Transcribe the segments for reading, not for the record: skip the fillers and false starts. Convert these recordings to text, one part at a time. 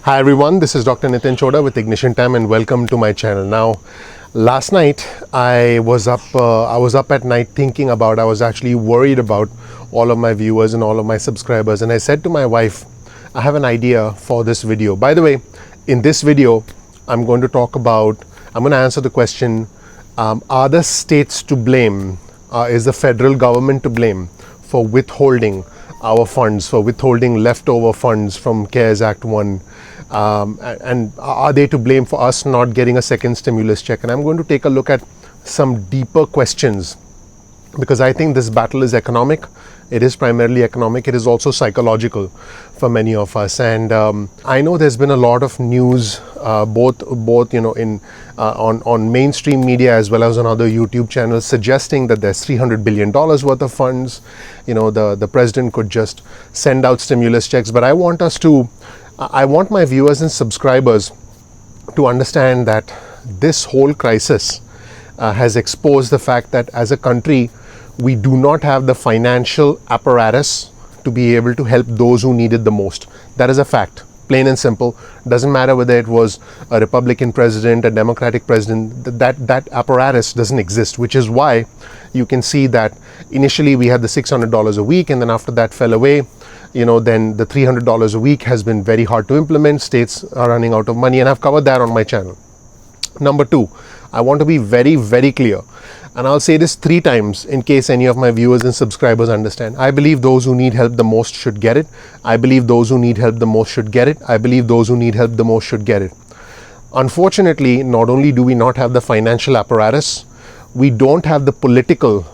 Hi everyone, this is Dr. Nitin Chhoda with Ignition Time and welcome to my channel. Now, last night I was up at night thinking about, I was actually worried about all of my viewers and all of my subscribers, and I said to my wife, I have an idea for this video. By the way, in this video, I'm going to answer the question, are the states to blame? Is the federal government to blame for withholding our funds, for withholding leftover funds from CARES Act 1? And are they to blame for us not getting a second stimulus check? And I'm going to take a look at some deeper questions, because I think this battle is economic. It is primarily economic. It is also psychological for many of us. And I know there's been a lot of news, both on mainstream media as well as on other YouTube channels, suggesting that there's $300 billion worth of funds. The president could just send out stimulus checks. But I want my viewers and subscribers to understand that this whole crisis has exposed the fact that as a country, we do not have the financial apparatus to be able to help those who need it the most. That is a fact, plain and simple. Doesn't matter whether it was a Republican president, a Democratic president, that apparatus doesn't exist, which is why you can see that initially we had the $600 a week, and then after that fell away. Then the $300 a week has been very hard to implement. States are running out of money, and I've covered that on my channel. Number two, I want to be very, very clear, and I'll say this 3 times in case any of my viewers and subscribers understand. I believe those who need help the most should get it. I believe those who need help the most should get it. I believe those who need help the most should get it. Unfortunately, not only do we not have the financial apparatus, we don't have the political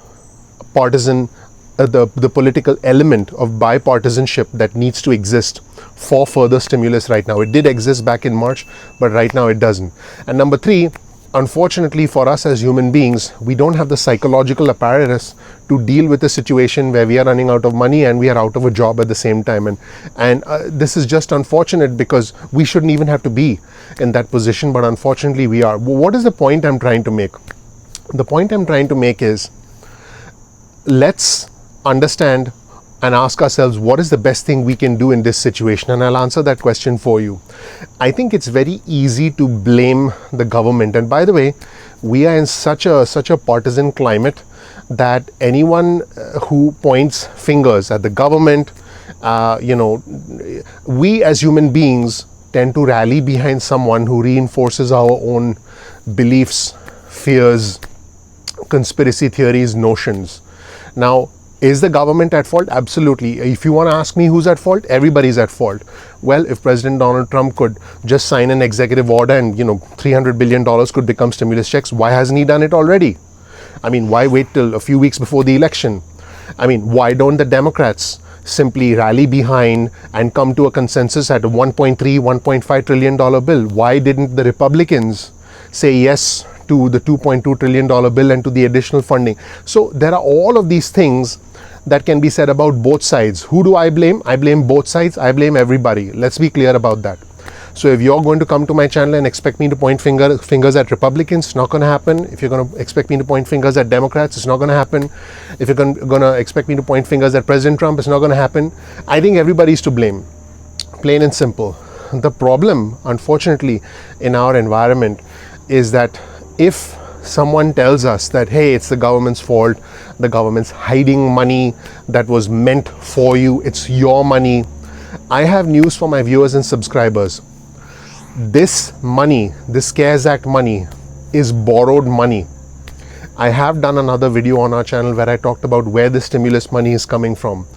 partisan the political element of bipartisanship that needs to exist for further stimulus right now. It did exist back in March, but right now it doesn't. And number 3, unfortunately for us as human beings, we don't have the psychological apparatus to deal with a situation where we are running out of money and we are out of a job at the same time. And this is just unfortunate, because we shouldn't even have to be in that position, but unfortunately we are. What is the point I'm trying to make? The point I'm trying to make is, let's understand and ask ourselves, what is the best thing we can do in this situation? And I'll answer that question for you. I think it's very easy to blame the government. And by the way, we are in such a partisan climate that anyone who points fingers at the government, we as human beings tend to rally behind someone who reinforces our own beliefs, fears, conspiracy theories, notions. Now, is the government at fault? Absolutely. If you want to ask me who's at fault, everybody's at fault. Well, if President Donald Trump could just sign an executive order and, $300 billion could become stimulus checks, why hasn't he done it already? I mean, why wait till a few weeks before the election? I mean, why don't the Democrats simply rally behind and come to a consensus at a $1.3, $1.5 trillion bill? Why didn't the Republicans say yes to the $2.2 trillion bill and to the additional funding? So there are all of these things that can be said about both sides. Who do I blame? I blame both sides. I blame everybody. Let's be clear about that. So if you're going to come to my channel and expect me to point fingers at Republicans, it's not going to happen. If you're going to expect me to point fingers at Democrats, it's not going to happen. If you're going to expect me to point fingers at President Trump, it's not going to happen. I think everybody's to blame, plain and simple. The problem, unfortunately, in our environment is that if someone tells us that, hey, it's the government's fault, the government's hiding money that was meant for you, it's your money, I have news for my viewers and subscribers. This money, this CARES Act money, is borrowed money. I have done another video on our channel where I talked about where the stimulus money is coming from.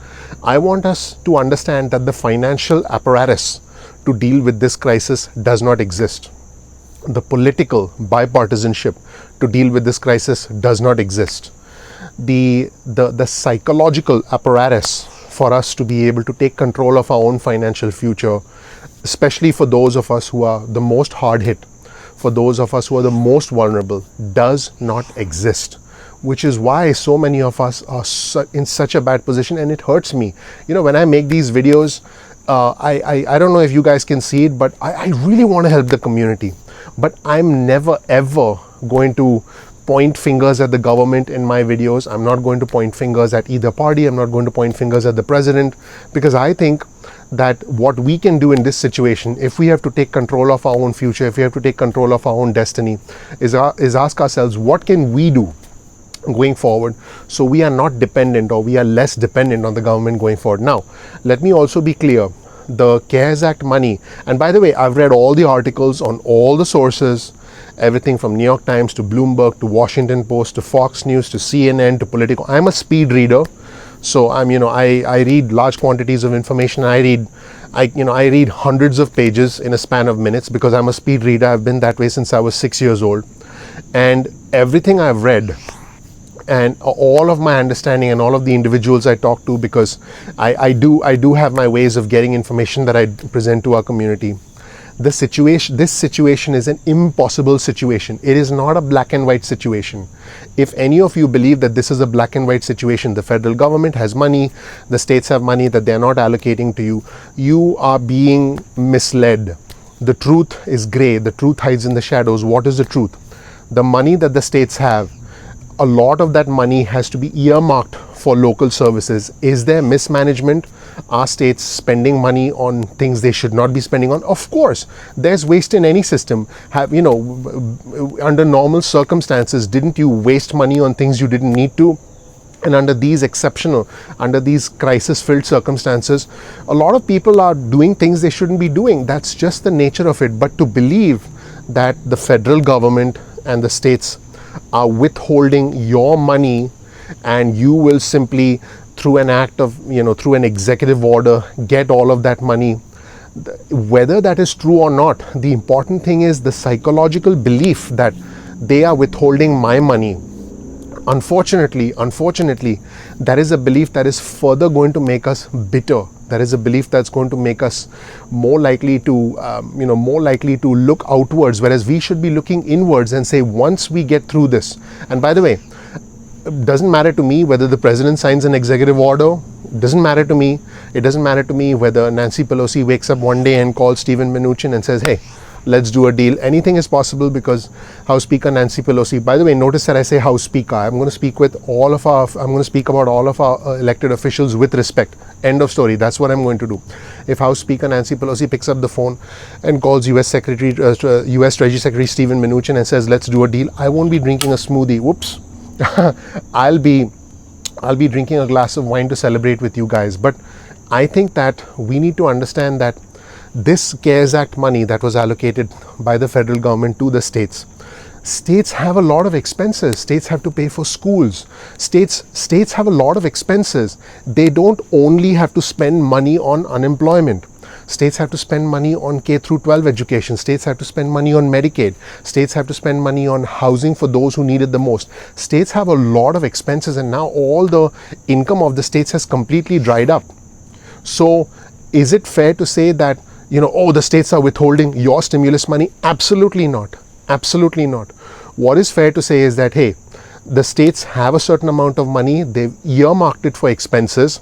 I want us to understand that the financial apparatus to deal with this crisis does not exist. The political bipartisanship to deal with this crisis does not exist. The psychological apparatus for us to be able to take control of our own financial future, especially for those of us who are the most hard hit, for those of us who are the most vulnerable, does not exist. Which is why so many of us are in such a bad position, and it hurts me. When I make these videos, I don't know if you guys can see it, but I really want to help the community. But I'm never ever going to point fingers at the government in my videos. I'm not going to point fingers at either party. I'm not going to point fingers at the president, because I think that what we can do in this situation, if we have to take control of our own future, if we have to take control of our own destiny, is ask ourselves, what can we do going forward so we are not dependent, or we are less dependent on the government going forward. Now, let me also be clear, the CARES Act money, and by the way, I've read all the articles on all the sources, everything from New York Times to Bloomberg to Washington Post to Fox News to CNN to Politico. I'm a speed reader, so I read large quantities of information. I read hundreds of pages in a span of minutes because I'm a speed reader. I've been that way since I was 6 years old, and everything I've read and all of my understanding and all of the individuals I talk to, because I do have my ways of getting information that I present to our community. This situation is an impossible situation. It is not a black and white situation. If any of you believe that this is a black and white situation, the federal government has money, the states have money that they're not allocating to you, you are being misled. The truth is gray. The truth hides in the shadows. What is the truth? The money that the states have, a lot of that money has to be earmarked for local services. Is there mismanagement? Are states spending money on things they should not be spending on? Of course, there's waste in any system. Under normal circumstances, didn't you waste money on things you didn't need to? And under these crisis-filled circumstances, a lot of people are doing things they shouldn't be doing. That's just the nature of it. But to believe that the federal government and the states are withholding your money and you will simply, through an act of, through an executive order, get all of that money, whether that is true or not, the important thing is the psychological belief that they are withholding my money. Unfortunately, that is a belief that is further going to make us bitter. That is a belief that's going to make us more likely to look outwards, whereas we should be looking inwards and say, once we get through this. And by the way, it doesn't matter to me whether the president signs an executive order. It doesn't matter to me. It doesn't matter to me whether Nancy Pelosi wakes up one day and calls Steven Mnuchin and says, hey, let's do a deal. Anything is possible because House Speaker Nancy Pelosi, by the way, notice that I say House Speaker. I'm going to speak about all of our elected officials with respect. End of story. That's what I'm going to do. If House Speaker Nancy Pelosi picks up the phone and calls US Treasury Secretary Steven Mnuchin and says, let's do a deal, I won't be drinking a smoothie. Whoops. I'll be drinking a glass of wine to celebrate with you guys. But I think that we need to understand that this CARES Act money that was allocated by the federal government to the states have a lot of expenses. States have to pay for schools. States have a lot of expenses. They don't only have to spend money on unemployment. States have to spend money on K through 12 education. States have to spend money on Medicaid. States have to spend money on housing for those who need it the most. States have a lot of expenses, and now all the income of the states has completely dried up. So is it fair to say that, the states are withholding your stimulus money? Absolutely not. Absolutely not. What is fair to say is that, hey, the states have a certain amount of money, they've earmarked it for expenses,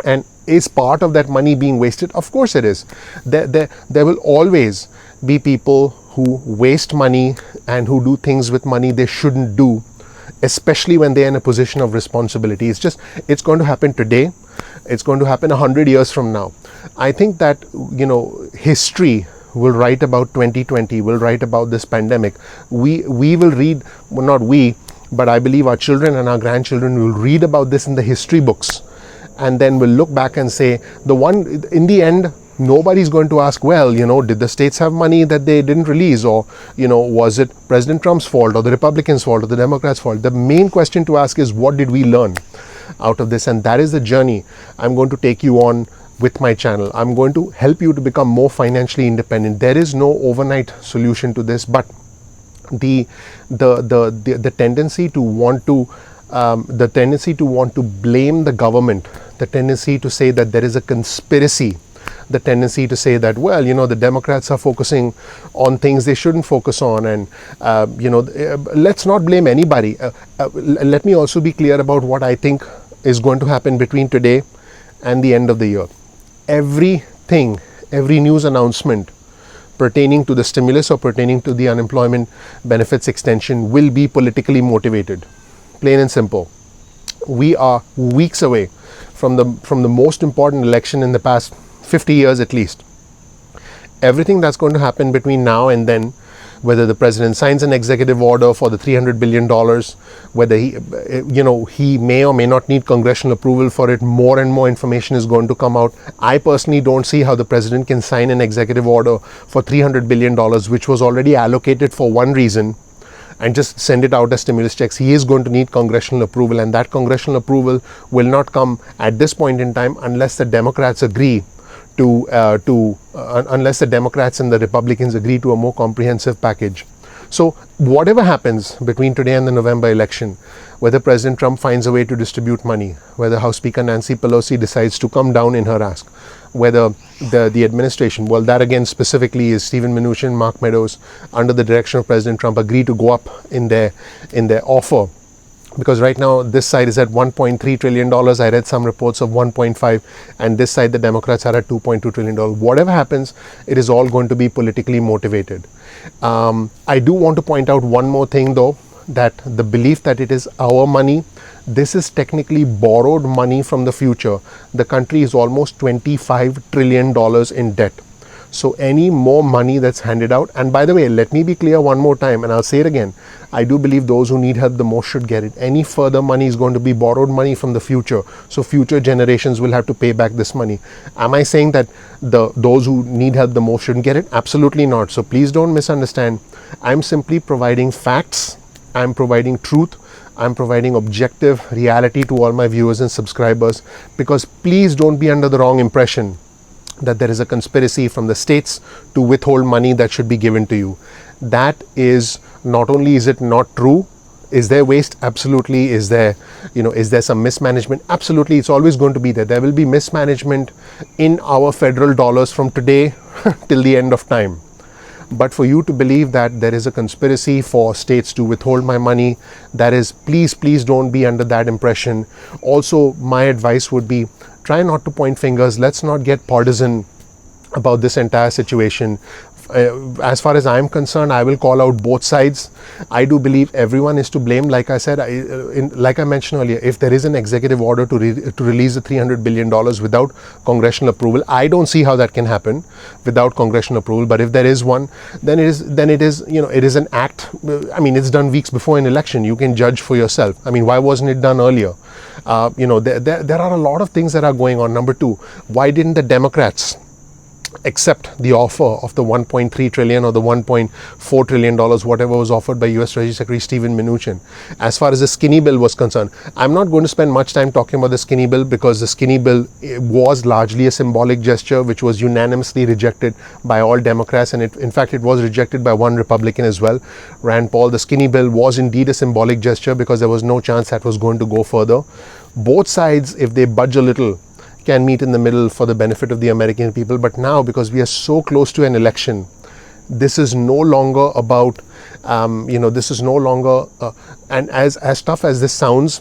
and is part of that money being wasted? Of course it is. There will always be people who waste money and who do things with money they shouldn't do, especially when they're in a position of responsibility. It's going to happen today. It's going to happen 100 years from now. I think that, history will write about 2020, will write about this pandemic. We will read, well, not we, but I believe our children and our grandchildren will read about this in the history books. And then we'll look back and say, in the end, nobody's going to ask, well, did the states have money that they didn't release? Or, was it President Trump's fault or the Republicans' fault or the Democrats' fault? The main question to ask is, what did we learn out of this? And that is the journey I'm going to take you on with my channel. I'm going to help you to become more financially independent. There is no overnight solution to this, but the tendency to want to blame the government, the tendency to say that there is a conspiracy, the tendency to say that, well, the Democrats are focusing on things they shouldn't focus on, and let's not blame anybody. Let me also be clear about what I think is going to happen between today and the end of the year. Every news announcement pertaining to the stimulus or pertaining to the unemployment benefits extension will be politically motivated. Plain and simple. We are weeks away from the most important election in the past 50 years at least. Everything that's going to happen between now and then, whether the president signs an executive order for the $300 billion, whether he may or may not need congressional approval for it, more and more information is going to come out. I personally don't see how the president can sign an executive order for $300 billion, which was already allocated for one reason, and just send it out as stimulus checks. He is going to need congressional approval, and that congressional approval will not come at this point in time unless the Democrats agree unless the Democrats and the Republicans agree to a more comprehensive package. So whatever happens between today and the November election, whether President Trump finds a way to distribute money, whether House Speaker Nancy Pelosi decides to come down in her ask, whether the administration, well, that again specifically is Steven Mnuchin, Mark Meadows, under the direction of President Trump, agree to go up in their offer. Because right now this side is at $1.3 trillion. I read some reports of 1.5, and this side the Democrats are at $2.2 trillion. Whatever happens, it is all going to be politically motivated. I do want to point out one more thing though, that the belief that it is our money, this is technically borrowed money from the future. The country is almost $25 trillion in debt. So any more money that's handed out, and by the way, let me be clear one more time, and I'll say it again, I do believe those who need help the most should get it. Any further money is going to be borrowed money from the future. So future generations will have to pay back this money. Am I saying that those who need help the most shouldn't get it? Absolutely not. So please don't misunderstand. I'm simply providing facts. I'm providing truth. I'm providing objective reality to all my viewers and subscribers, because please don't be under the wrong impression that there is a conspiracy from the states to withhold money that should be given to you. That is, not only is it not true, is there waste? Absolutely. Is there some mismanagement? Absolutely. It's always going to be there. There will be mismanagement in our federal dollars from today till the end of time. But for you to believe that there is a conspiracy for states to withhold my money, that is, please don't be under that impression. Also, my advice would be, try not to point fingers. Let's not get partisan about this entire situation. As far as I'm concerned, I will call out both sides. I do believe everyone is to blame. Like I said, like I mentioned earlier, if there is an executive order to release the $300 billion without congressional approval, I don't see how that can happen without congressional approval. But if there is one, then it is an act. I mean, it's done weeks before an election. You can judge for yourself. I mean, why wasn't it done earlier? There are a lot of things that are going on. Number two, why didn't the Democrats accept the offer of the 1.3 trillion or the 1.4 trillion dollars, whatever was offered by US Treasury Secretary Steven Mnuchin? As far as the skinny bill was concerned, I'm not going to spend much time talking about the skinny bill, because the skinny bill was largely a symbolic gesture which was unanimously rejected by all Democrats, and in fact it was rejected by one Republican as well, Rand Paul. The skinny bill was indeed a symbolic gesture because there was no chance that was going to go further. Both sides, if they budge a little, can meet in the middle for the benefit of the American people. But now, because we are so close to an election, this is no longer about, this is no longer, and as tough as this sounds,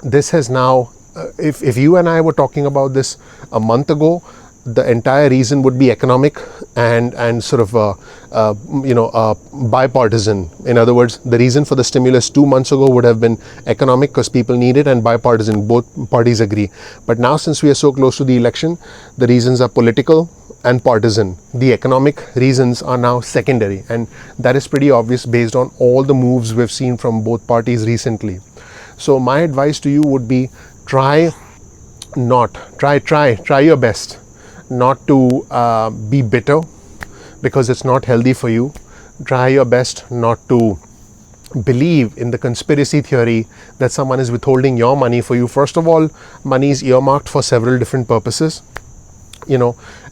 this has now, if you and I were talking about this a month ago, the entire reason would be economic and sort of bipartisan. In other words, the reason for the stimulus 2 months ago would have been economic because people need it, and bipartisan, both parties agree. But now, since we are so close to the election, the reasons are political and partisan. The economic reasons are now secondary, and that is pretty obvious based on all the moves we've seen from both parties recently. So my advice to you would be, try your best not to be bitter, because it's not healthy for you. Try your best not to believe in the conspiracy theory that someone is withholding your money for you. First of all, money is earmarked for several different purposes,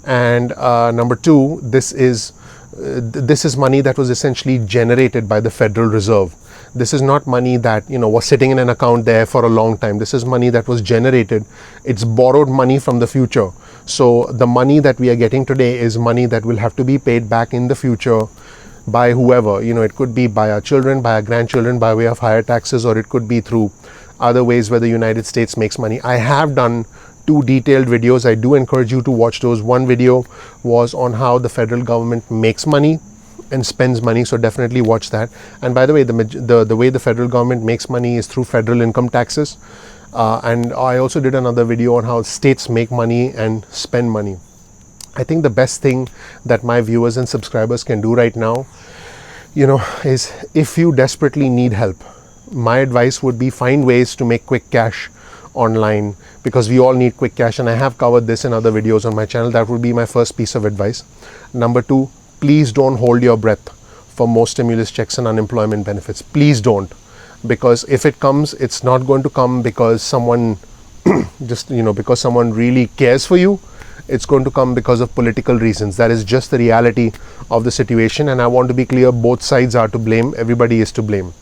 and number two, this is money that was essentially generated by the Federal Reserve. This is not money that was sitting in an account there for a long time. This is money that was generated. It's borrowed money from the future. So the money that we are getting today is money that will have to be paid back in the future by whoever. It could be by our children, by our grandchildren, by way of higher taxes, or it could be through other ways where the United States makes money. I have done 2 detailed videos. I do encourage you to watch those. One video was on how the federal government makes money and spends money, so definitely watch that. And by the way, the way the federal government makes money is through federal income taxes. And I also did another video on how states make money and spend money. I think the best thing that my viewers and subscribers can do right now, is if you desperately need help, my advice would be find ways to make quick cash online, because we all need quick cash, and I have covered this in other videos on my channel. That would be my first piece of advice. Number two, please don't hold your breath for more stimulus checks and unemployment benefits. Please don't, because if it comes, it's not going to come because someone because someone really cares for you. It's going to come because of political reasons. That is just the reality of the situation, and I want to be clear, both sides are to blame, everybody is to blame.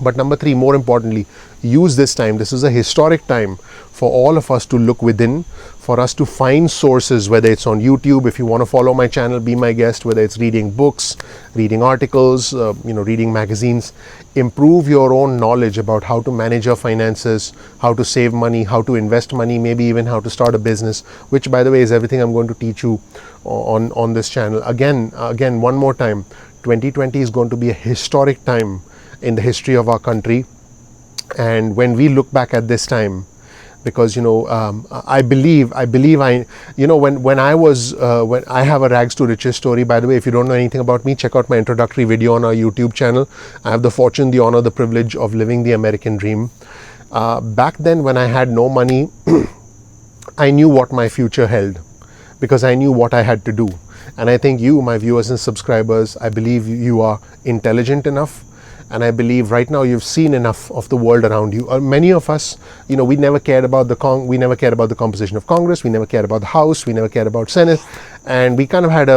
But number three, more importantly, use this time. This is a historic time for all of us to look within, for us to find sources, whether it's on YouTube. If you want to follow my channel, be my guest, whether it's reading books, reading articles, reading magazines. Improve your own knowledge about how to manage your finances, how to save money, how to invest money, maybe even how to start a business, which, by the way, is everything I'm going to teach you on this channel. Again, one more time, 2020 is going to be a historic time in the history of our country. And when we look back at this time, because I believe when I have a rags to riches story. By the way, if you don't know anything about me, check out my introductory video on our YouTube channel. I have the fortune, the honor, the privilege of living the American dream. Back then, when I had no money, I knew what my future held, because I knew what I had to do. And I think you, my viewers and subscribers, I believe you are intelligent enough. And I believe right now you've seen enough of the world around you. Many of us, we never cared about the composition of Congress. We never cared about the House. We never cared about Senate, and we kind of had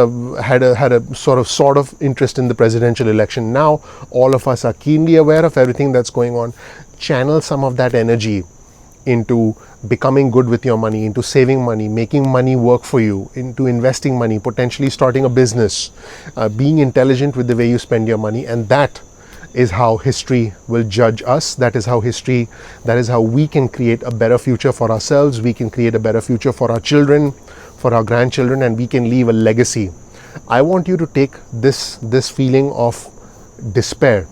a sort of interest in the presidential election. Now all of us are keenly aware of everything that's going on. Channel some of that energy into becoming good with your money, into saving money, making money work for you, into investing money, potentially starting a business, being intelligent with the way you spend your money, and that is how history will judge us. That is how we can create a better future for ourselves. We can create a better future for our children, for our grandchildren, and we can leave a legacy. I want you to take this feeling of despair,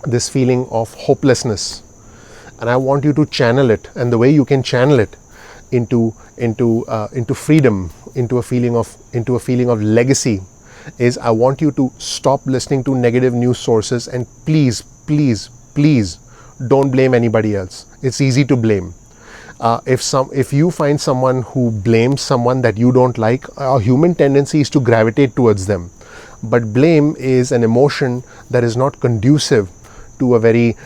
this feeling of hopelessness, and I want you to channel it. And the way you can channel it into freedom, into a feeling of legacy, is I want you to stop listening to negative news sources, and please don't blame anybody else. It's easy to blame. If you find someone who blames someone that you don't like, our human tendency is to gravitate towards them. But blame is an emotion that is not conducive to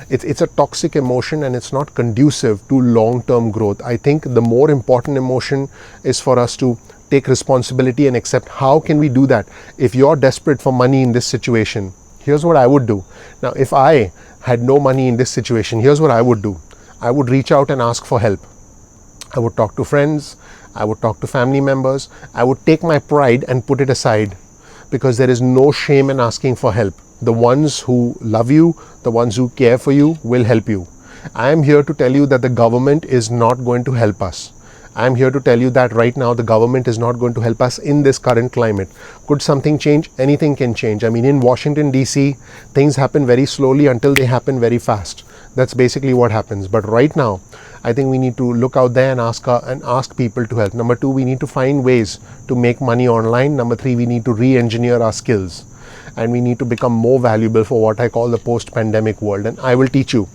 it's a toxic emotion, and it's not conducive to long-term growth. I think the more important emotion is for us to take responsibility and accept. How can we do that? If you're desperate for money in this situation, here's what I would do. Now, if I had no money in this situation, here's what I would do. I would reach out and ask for help. I would talk to friends. I would talk to family members. I would take my pride and put it aside, because there is no shame in asking for help. The ones who love you, the ones who care for you, will help you. I am here to tell you that the government is not going to help us. I'm here to tell you that right now the government is not going to help us in this current climate. Could something change? Anything can change. I mean, in Washington, D.C., things happen very slowly until they happen very fast. That's basically what happens. But right now, I think we need to look out there and ask people to help. Number two, we need to find ways to make money online. Number three, we need to re-engineer our skills, and we need to become more valuable for what I call the post-pandemic world. And I will teach you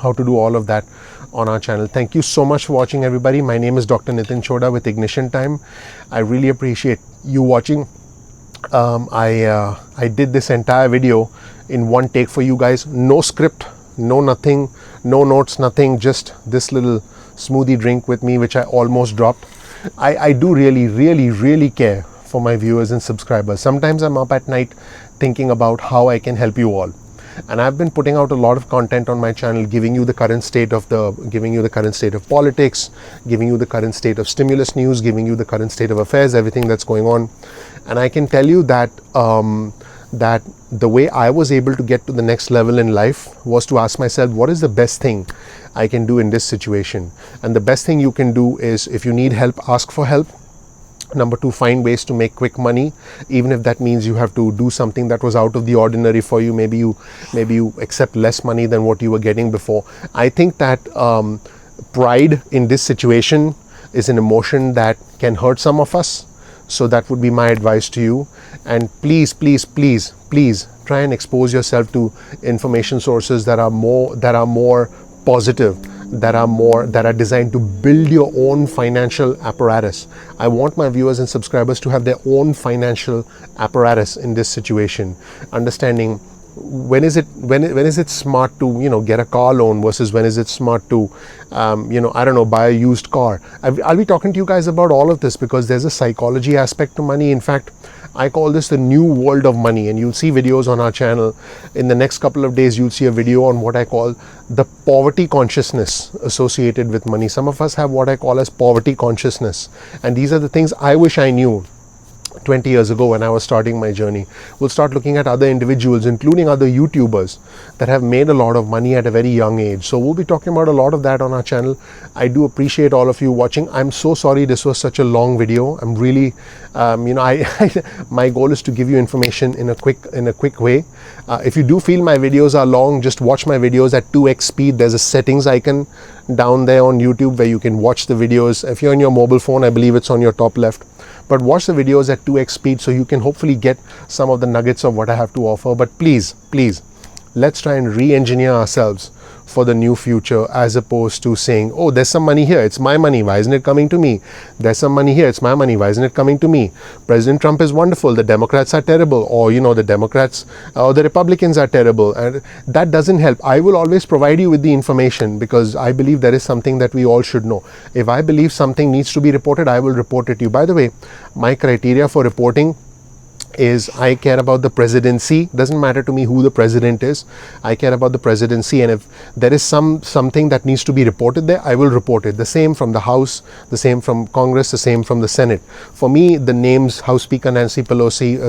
how to do all of that on our channel. Thank you so much for watching, everybody. My name is Dr. Nitin Chhoda with Ignition Time. I really appreciate you watching. I did this entire video in one take for you guys. No script, no nothing, no notes, nothing. Just this little smoothie drink with me, which I almost dropped. I do really care for my viewers and subscribers. Sometimes I'm up at night thinking about how I can help you all. And I've been putting out a lot of content on my channel, giving you the current state of politics, giving you the current state of stimulus news, giving you the current state of affairs, everything that's going on. And I can tell you that that the way I was able to get to the next level in life was to ask myself, what is the best thing I can do in this situation? And the best thing you can do is, if you need help, ask for help. Number two, find ways to make quick money, even if that means you have to do something that was out of the ordinary for you. Maybe you accept less money than what you were getting before. I think that pride in this situation is an emotion that can hurt some of us. So that would be my advice to you. And please, please, please, please try and expose yourself to information sources that are more positive, that are designed to build your own financial apparatus. I want my viewers and subscribers to have their own financial apparatus in this situation, understanding when is it smart to get a car loan versus when is it smart to I don't know, buy a used car. I'll be talking to you guys about all of this because there's a psychology aspect to money. In fact, I call this the new world of money, and you'll see videos on our channel in the next couple of days. You'll see a video on what I call the poverty consciousness associated with money. Some of us have what I call as poverty consciousness, and these are the things I wish I knew 20 years ago when I was starting my journey. We'll start looking at other individuals, including other YouTubers that have made a lot of money at a very young age. So we'll be talking about a lot of that on our channel. I do appreciate all of you watching. I'm so sorry this was such a long video. I'm really, my goal is to give you information in a quick way. If you do feel my videos are long, just watch my videos at 2x speed. There's a settings icon down there on YouTube where you can watch the videos. If you're on your mobile phone, I believe it's on your top left. But watch the videos at 2x speed so you can hopefully get some of the nuggets of what I have to offer. But please, please, let's try and re-engineer ourselves for the new future, as opposed to saying, oh, there's some money here, it's my money, why isn't it coming to me? There's some money here, it's my money, why isn't it coming to me? President Trump is wonderful, the Democrats are terrible, or the Democrats or the Republicans are terrible. And that doesn't help. I will always provide you with the information because I believe there is something that we all should know. If I believe something needs to be reported, I will report it to you. By the way, my criteria for reporting is I care about the presidency. Doesn't matter to me who the president is. I care about the presidency, and if there is something that needs to be reported there, I will report it. The same from the House, the same from Congress, the same from the Senate. For me, the names House Speaker Nancy Pelosi,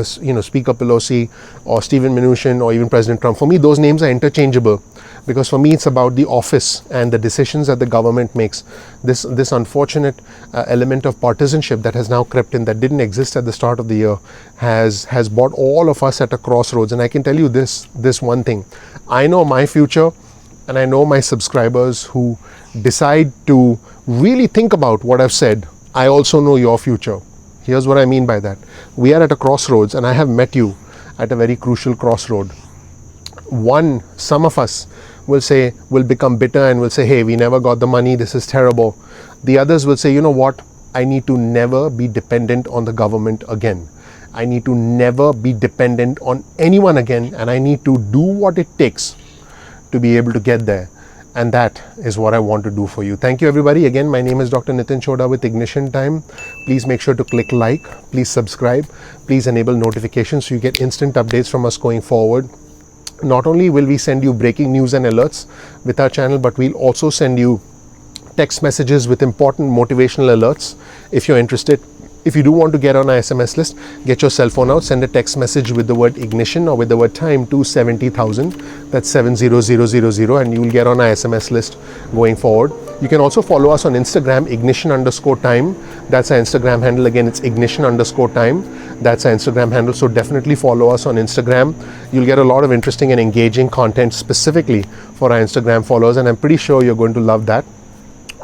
Speaker Pelosi, or Stephen Mnuchin, or even President Trump, for me those names are interchangeable, because for me it's about the office and the decisions that the government makes. This unfortunate element of partisanship that has now crept in, that didn't exist at the start of the year, has brought all of us at a crossroads. And I can tell you this one thing: I know my future, and I know my subscribers who decide to really think about what I've said. I also know your future. Here's what I mean by that. We are at a crossroads, and I have met you at a very crucial crossroad. Some of us will become bitter and will say, hey, we never got the money, this is terrible. The others will say, you know what, I need to never be dependent on the government again. I need to never be dependent on anyone again, and I need to do what it takes to be able to get there. And that is what I want to do for you. Thank you, everybody. Again, my name is Dr. Nitin Chhoda with Ignition Time. Please make sure to click like, please subscribe, please enable notifications so you get instant updates from us going forward. Not only will we send you breaking news and alerts with our channel, but we'll also send you text messages with important motivational alerts if you're interested. If you do want to get on our SMS list, get your cell phone out, send a text message with the word ignition or with the word time to 70,000. That's 70000, and you will get on our SMS list going forward. You can also follow us on Instagram, ignition_time. That's our Instagram handle. Again, it's ignition_time. That's our Instagram handle. So definitely follow us on Instagram. You'll get a lot of interesting and engaging content specifically for our Instagram followers, and I'm pretty sure you're going to love that.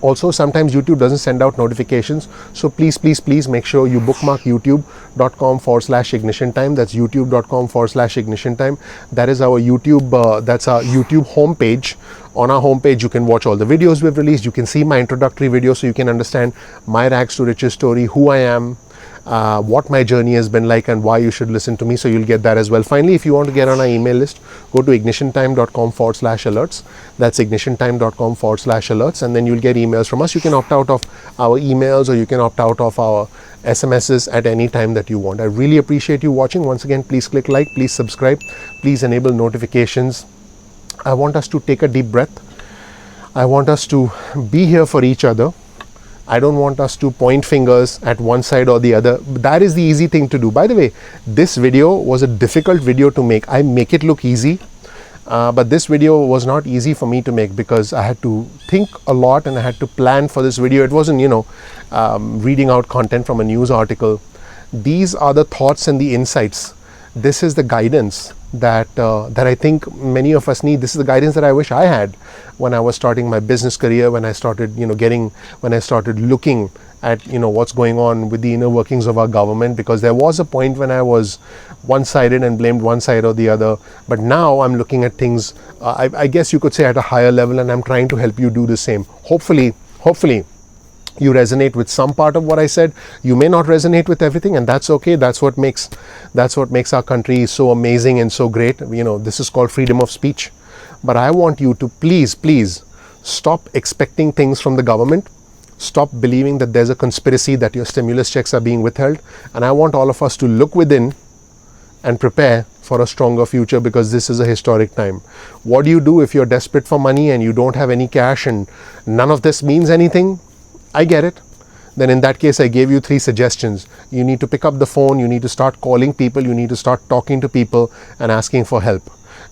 Also, sometimes YouTube doesn't send out notifications, so please make sure you bookmark youtube.com/ignition time. That's youtube.com/ignition time. That is our YouTube, that's our YouTube homepage. On our homepage, you can watch all the videos we've released. You can see my introductory video so you can understand my rags to riches story, who I am, what my journey has been like, and why you should listen to me. So you'll get that as well. Finally, if you want to get on our email list, go to ignitiontime.com/alerts. That's ignitiontime.com/alerts, and then you'll get emails from us. You can opt out of our emails, or you can opt out of our SMSs at any time that you want. I really appreciate you watching. Once again, please click like, please subscribe, please enable notifications. I want us to take a deep breath. I want us to be here for each other. I don't want us to point fingers at one side or the other. That is the easy thing to do. By the way, this video was a difficult video to make. I make it look easy, but this video was not easy for me to make because I had to think a lot and I had to plan for this video. It wasn't, reading out content from a news article. These are the thoughts and the insights. This is the guidance that I think many of us need. This is the guidance that I wish I had when I was starting my business career, when I started, when I started looking at, what's going on with the inner workings of our government, because there was a point when I was one-sided and blamed one side or the other. But now I'm looking at things, I guess you could say, at a higher level, and I'm trying to help you do the same. Hopefully, you resonate with some part of what I said. You may not resonate with everything, and that's okay. That's what makes our country so amazing and so great. This is called freedom of speech. But I want you to please stop expecting things from the government. Stop believing that there's a conspiracy that your stimulus checks are being withheld. And I want all of us to look within and prepare for a stronger future, because this is a historic time. What do you do if you're desperate for money and you don't have any cash and none of this means anything? I get it. Then in that case, I gave you 3 suggestions. You need to pick up the phone, you need to start calling people, you need to start talking to people and asking for help.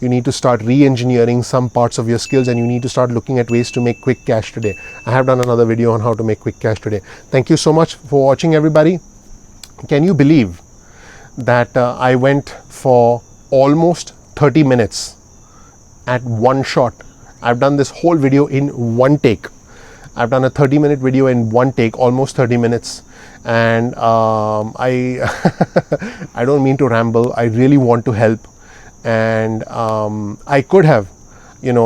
You need to start re-engineering some parts of your skills, and you need to start looking at ways to make quick cash today. I have done another video on how to make quick cash today. Thank you so much for watching, everybody. Can you believe that I went for almost 30 minutes at one shot? I've done this whole video in one take. I've done a 30-minute video in one take, almost 30 minutes. And I I don't mean to ramble. I really want to help. And I could have,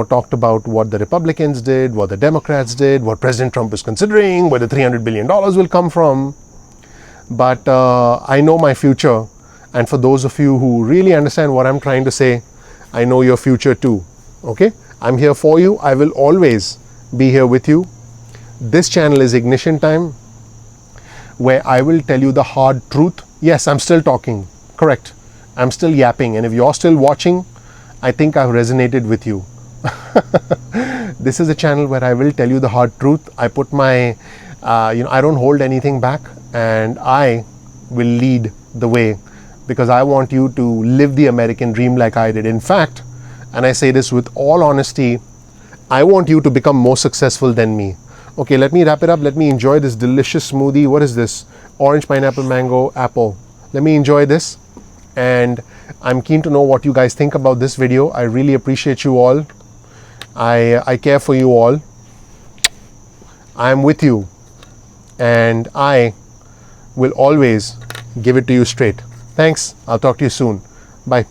talked about what the Republicans did, what the Democrats did, what President Trump is considering, where the $300 billion will come from. But I know my future. And for those of you who really understand what I'm trying to say, I know your future too. Okay? I'm here for you. I will always be here with you. This channel is Ignition Time, where I will tell you the hard truth. Yes, I'm still talking. Correct. I'm still yapping. And if you're still watching, I think I've resonated with you. This is a channel where I will tell you the hard truth. I put my, I don't hold anything back, and I will lead the way, because I want you to live the American dream like I did. In fact, and I say this with all honesty, I want you to become more successful than me. Okay, let me wrap it up. Let me enjoy this delicious smoothie. What is this? Orange, pineapple, mango, apple. Let me enjoy this. And I'm keen to know what you guys think about this video. I really appreciate you all. I care for you all. I'm with you. And I will always give it to you straight. Thanks. I'll talk to you soon. Bye.